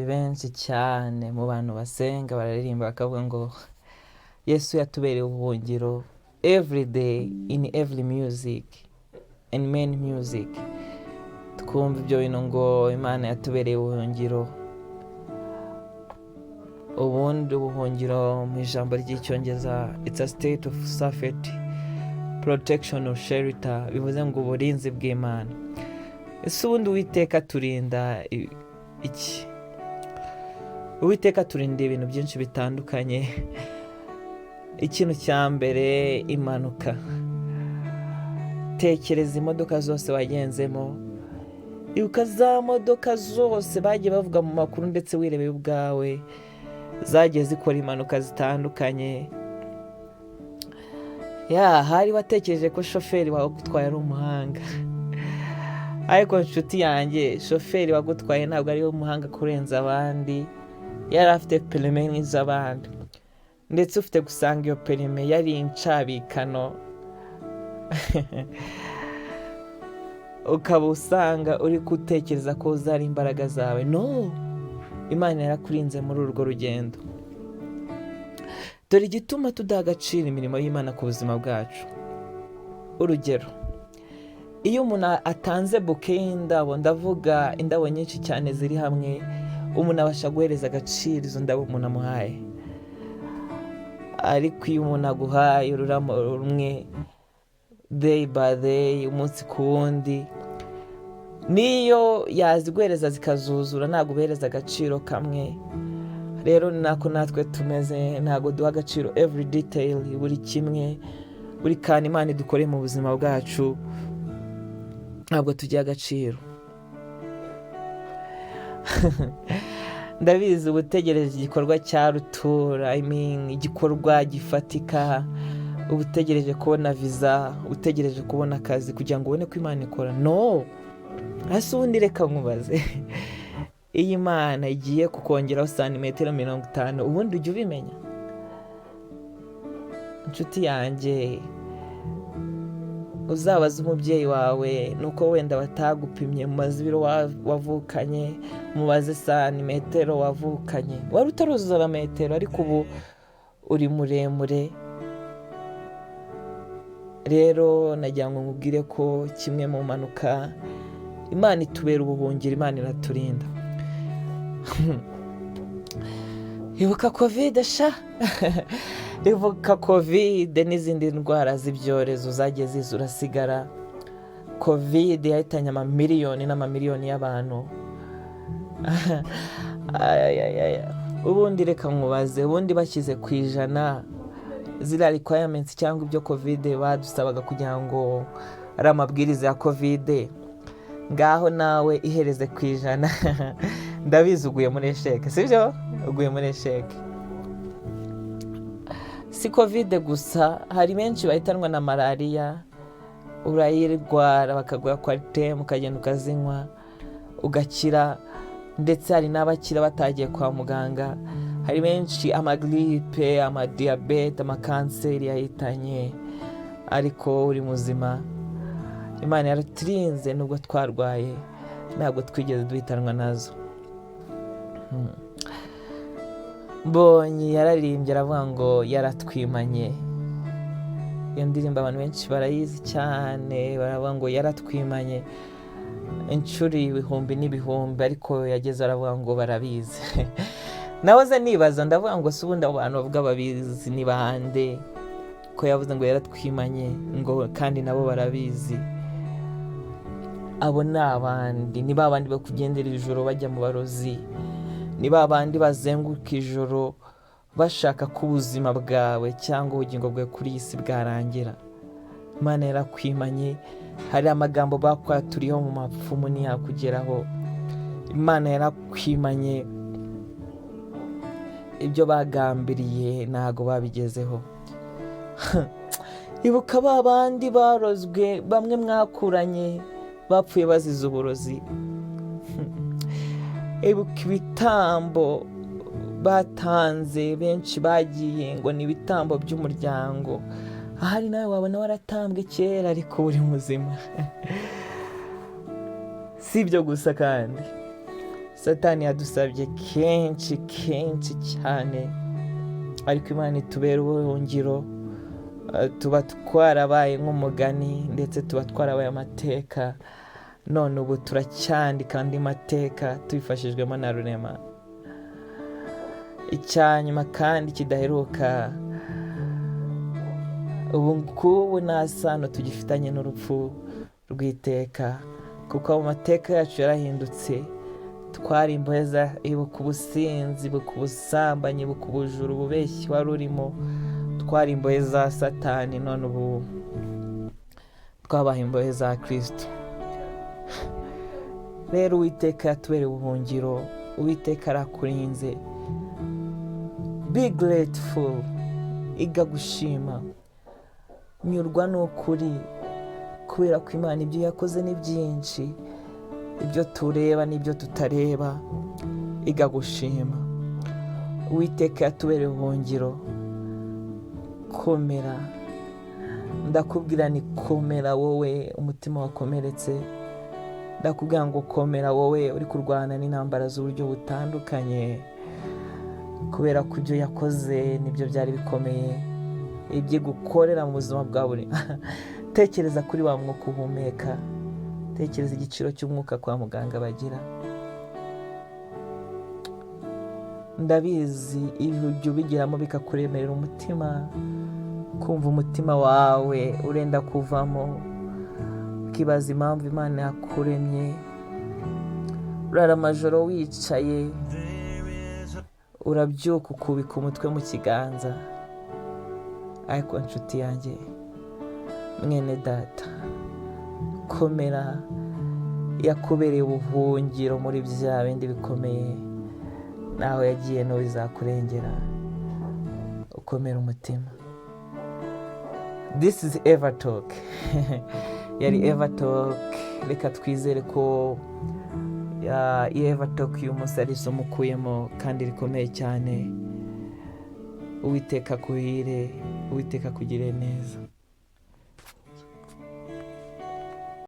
benshi cyane mu bantu basenga bararirimba bakavuga ngo Yesu yatubereye ubuhungiro every day in every music and main music. Twumva ibyo bintu ngo Imana yatubereye ubuhungiro. Ubundi ubuhungiro mu ijambo ry'icyongereza it's a state of safety, protection or shelter, bivuze ngo uburinzi bw'Imana. Ese ubundi Uwiteka turinda iki? Uwiteka turinda ibintu byinshi bitandukanye. Ikintu cya mbere, impanuka. Tekereza imodoka zose wagenzemo, ibuka za modoka zose bagiye bavuga mu makuru ndetse wirebeye ubwawe zagiye zikora impanuka zitandukanye. Hari watekereje ko shoferi wagutwaye ari umuhanga, ariko nshuti yanjye, shoferi wagutwaye ntabwo ari umuhanga kurenza abandi. Yari afite perime nk'iz'abandi, ndetse ufite gusanga iyo perime yari incabikano. Ukaba usanga uri gutekereza ko uzari imbaraga zawe. No, Imana yarakurinze muri urwo rugendo. Dore igituma tudaha agaciro imirimo y'Imana ku buzima bwacu. Urugero, iyo umuntu atanze buke y'indabo, ndavuga indabo nyinshi cyane ziri hamwe, umuntu abasha guhereza agaciro izo ndabo umuntu amuhaye. Ariko iyo umuntu aguhaye ururamo rumwe day by day, umunsi ku wundi, niyo yaziguhereza zikazuzura ntabwo ubereza agaciro kamwe. Rero ni nako natwe tumeze, ntabwo duha agaciro every detail, buri kimwe, buri kantu Imana idukoreye mu buzima bwacu ntabwo tugiha agaciro. Ndabizi ubutegereje igikorwa cya rutura, igikorwa gifatika, ubutegereje kubona visa, utegereje kubona akazi kugira ngo ubone ko Imana ikora. No, hasi ubundi reka nkubaze, iyi Imana igiye kukongeraho santimetero 50, ubundi ujya ubimenya? Inshuti yanjye, uzabaza umubyeyi wawe nuko wenda batagupimye, mubaze ibiro wavukanye, mubaze santimetero wavukanye. Wari utaruzuza metero, ariko ubu uri muremure. Rero nagira ngo nkubwire ko kimwe mu mpanuka, Imana itubera ubuhungiro, Imana iraturinda. Ibuka COVID ibuka COVID n'izindi ndwara z'ibyorezo zagiye zirasigara. COVID yahitanye amamiliyoni n'amamiliyoni y'abantu. Ubundi reka nkubaze, ubundi bashyize ku ijana ziriya requirements cyangwa ibyo COVID badusabaga kugira ngo ari amabwiriza ya COVID, ngaho nawe ihereze ku ijana. Ndabizi uguye muri esheke, sibyo? Uguye muri esheke. Si COVID gusa, hari benshi bahitanwa na malaria, urayirwara bakaguha quarantine, ukagenda ukazinywa ugakira, ndetse hari n'abakira batagiye kwa muganga. Hari benshi amagripe, amadiyabete, amakanseri yahitanye, ariko uri muzima. Imana yaraturinze nubwo twarwaye, ntabwo twigeze duhitanwa nazo. Mbonye yararirimbye aravuga ngo yaratwimanye. Iyo ndirimbo abantu benshi barayizi cyane, baravuga ngo yaratwimanye inshuro ibihumbi n'ibihumbi, ariko yageze aravuga ngo barabizi. Nahoze nibaza, ndavuga ngo si ubundi abantu bavuga babizi ni bande, ko yavuze ngo yaratwimanye, ngo kandi nabo barabizi. Abo ni abandi, ni babandi bakugendera ijoro bajya mu barozi, ni babandi bazenguruka ijoro bashaka ko ubuzima bwawe cyangwa ubugingo bwawe kuri iyi si bwarangira. Imana yarakwimanye. Hari amagambo bakwaturiyeho mu mapfumu ntiyakugeraho. Imana yarakwimanye. Ibyo bagambiriye ntago babigezeho. Ibuka babandi barozwe, bamwe mwakuranye bapfuye bazize uburozi. Ibuka ibitambo batanze, benshi bagiye ngo ni ibitambo by'umuryango. Ahari nawe wabona waratambwe kera ariko uri muzima. Si ibyo gusa kandi, Satani yadusabye kenshi cyane, ariko Imana itubera ubuhungiro. Tuba twarabaye nk'umugani, ndetse tuba twarabaye amateka. None ubu turacyandika andi mateka tubifashijwemo na Rurema. Icyanyuma kandi kidaheruka, ubu ngubu nta sano tugifitanye n'urupfu rw'iteka, kuko mu mateka yacu yarahindutse. Twari imbohe, ibuka ubusinzi, ibuka ubusambanyi, ibuka ubujura, ububeshyi wari urimo. Twari imbohe za Satani, none ubu twabaye imbohe za Kristo. Rero Uwiteka yatubereye ubuhungiro, Uwiteka arakurinze. Be grateful, iga gushima, nyurwa n'ukuri, kubera ko Imana ibyo yakoze ni byinshi, ibyo tureba n'ibyo tutareba. Iga gushima. Uwiteka yatubereye ubuhungiro. Komera, ndakubwira ni komera wowe umutima wakomeretse. Ndakubwira ngo komera wowe uri kurwana n'intambara z'uburyo butandukanye, kubera ko ibyo yakoze nibyo byari bikomeye, ibyo gukorera mu buzima bwa buri. Tekereza kuri wa mwuka uhumeka, tekereza igiciro cy'umwuka kwa muganga bagira. Ndabizi ibyo ubigiramo bikakuremerera umutima, kumva umutima wawe urenda kuvamo, ukibaza impamvu Imana yakuremye. Urara amajoro wicaye, urabyuka ukubika umutwe mu kiganza. Ariko nshuti yanjye, mwene data, komera. Yakubereye ubuhungiro muri bya bindi bikomeye, nawe yagiye no bizakurengera. Ukomera umutima. This is Ever Talk. Yari Ever Talk. Reka twizere ko Ever Talk uyu munsi ari isomo ukuyemo kandi rikomeye cyane. Uwiteka kuhire, Uwiteka kugire neza.